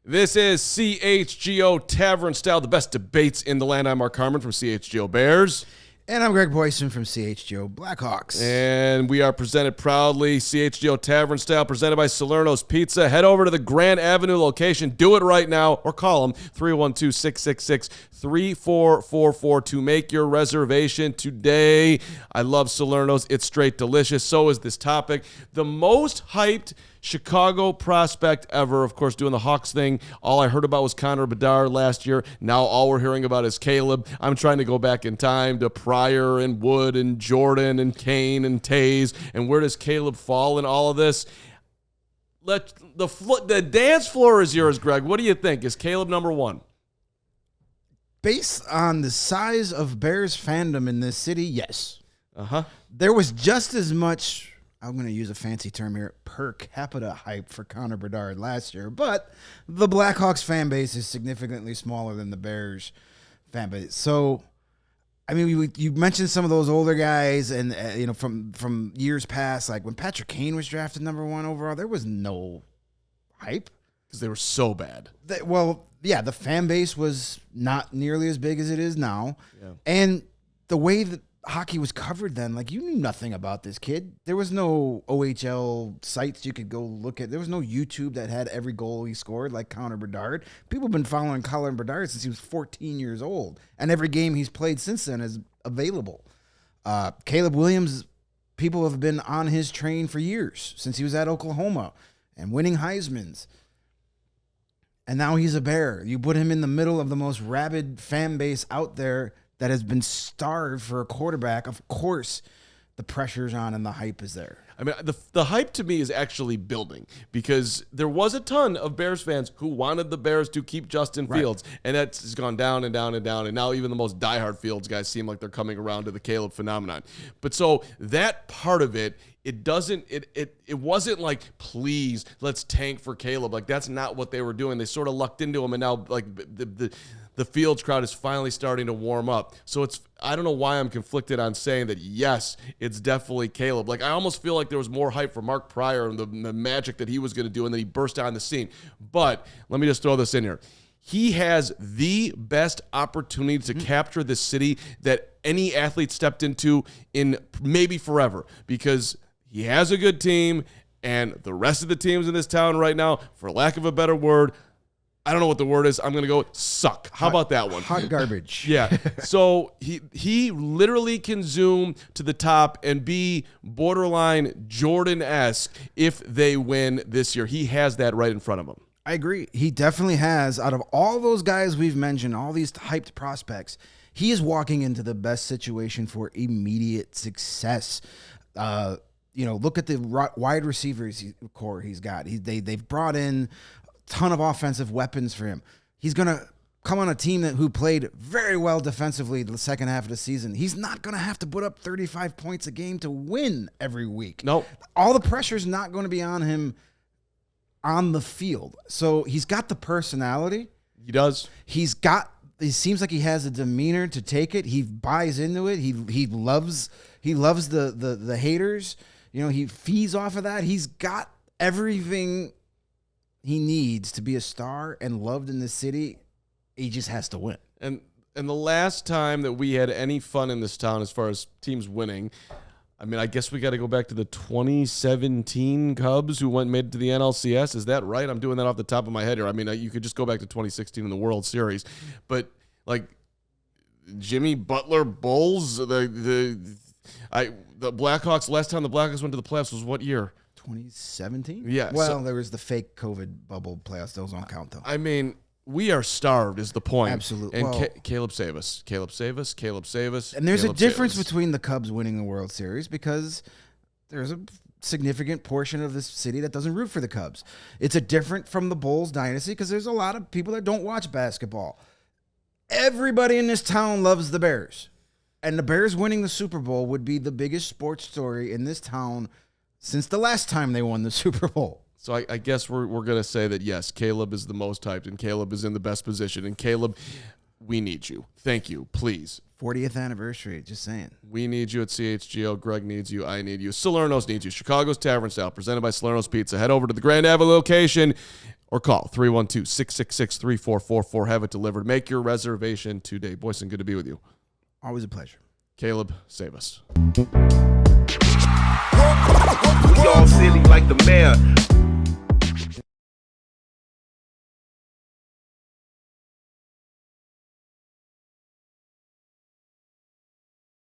This is CHGO Tavern Style, the best debates in the land. I'm Mark Carman from CHGO Bears. And I'm Greg Boysen from CHGO Blackhawks. And we are presented proudly, CHGO Tavern Style, presented by Salerno's Pizza. Head over to the Grand Avenue location. Do it right now, or call them 312-666-3444 to make your reservation today. I love Salerno's. It's straight delicious. So is this topic. The most hyped Chicago prospect ever, of course, doing the Hawks thing. All I heard about was Connor Bedard last year. Now all we're hearing about is Caleb. I'm trying to go back in time to Pryor and Wood and Jordan and Kane and Taze. And where does Caleb fall in all of this? The dance floor is yours, Greg. What do you think? Is Caleb number one? Based on the size of Bears fandom in this city, yes. Uh-huh. There was just as much, I'm going to use a fancy term here, per capita hype for Connor Bedard last year, but the Blackhawks fan base is significantly smaller than the Bears fan base. So, I mean, you mentioned some of those older guys, and from years past, like when Patrick Kane was drafted number 1 overall, there was no hype because they were so bad. The fan base was not nearly as big as it is now, and the way that hockey was covered then, like, you knew nothing about this kid. There was no OHL sites you could go look at. There was no YouTube that had every goal he scored like Connor Bedard. People have been following Connor Bedard since he was 14 years old, and every game he's played since then is available. Caleb Williams, people have been on his train for years, since he was at Oklahoma and winning Heismans. And now he's a Bear. You put him in the middle of the most rabid fan base out there that has been starved for a quarterback. Of course, the pressure's on and the hype is there. I mean, the hype to me is actually building, because there was a ton of Bears fans who wanted the Bears to keep Justin Fields, and that's gone down and down and down, and now even the most diehard Fields guys seem like they're coming around to the Caleb phenomenon. But so that part of it, it wasn't like, please, let's tank for Caleb. Like, that's not what they were doing. They sort of lucked into him, and now like the Fields crowd is finally starting to warm up. So I don't know why I'm conflicted on saying that, yes, it's definitely Caleb. Like, I almost feel like there was more hype for Mark Pryor and the magic that he was going to do, and then he burst on the scene. But let me just throw this in here. He has the best opportunity to capture this city that any athlete stepped into in maybe forever, because he has a good team, and the rest of the teams in this town right now, for lack of a better word, I don't know what the word is. I'm going to go suck. How about that one? Hot garbage. Yeah. So he literally can zoom to the top and be borderline Jordan-esque if they win this year. He has that right in front of him. I agree. He definitely has. Out of all those guys we've mentioned, all these hyped prospects, he is walking into the best situation for immediate success. Look at the wide receivers core he's got. They've brought in ton of offensive weapons for him. He's going to come on a team who played very well defensively the second half of the season. He's not going to have to put up 35 points a game to win every week. Nope. All the pressure's not going to be on him on the field. So he's got the personality. He does. He seems like he has a demeanor to take it. He buys into it. He loves the haters. He feeds off of that. He's got everything he needs to be a star and loved in this city. He just has to win. And the last time that we had any fun in this town as far as teams winning, I mean, I guess we got to go back to the 2017 Cubs who made it to the NLCS. Is that right? I'm doing that off the top of my head here. I mean, you could just go back to 2016 in the World Series. But, like, Jimmy Butler Bulls, the Blackhawks, last time the Blackhawks went to the playoffs was what year? 2017? Yeah. Well, there was the fake COVID bubble playoffs. Those don't count, though. I mean, we are starved is the point. Absolutely. And Caleb save us. Caleb save us. Caleb save us. And there's Caleb a difference between the Cubs winning the World Series, because there's a significant portion of this city that doesn't root for the Cubs. It's a different from the Bulls dynasty, because there's a lot of people that don't watch basketball. Everybody in this town loves the Bears. And the Bears winning the Super Bowl would be the biggest sports story in this town since the last time they won the Super Bowl. So I guess we're going to say that, yes, Caleb is the most hyped, and Caleb is in the best position. And Caleb, we need you. Thank you. Please. 40th anniversary, just saying. We need you at CHGO. Greg needs you. I need you. Salerno's needs you. Chicago's Tavern Style, presented by Salerno's Pizza. Head over to the Grand Avenue location, or call 312-666-3444. Have it delivered. Make your reservation today. Boysen, good to be with you. Always a pleasure. Caleb, save us. We all silly like the mayor.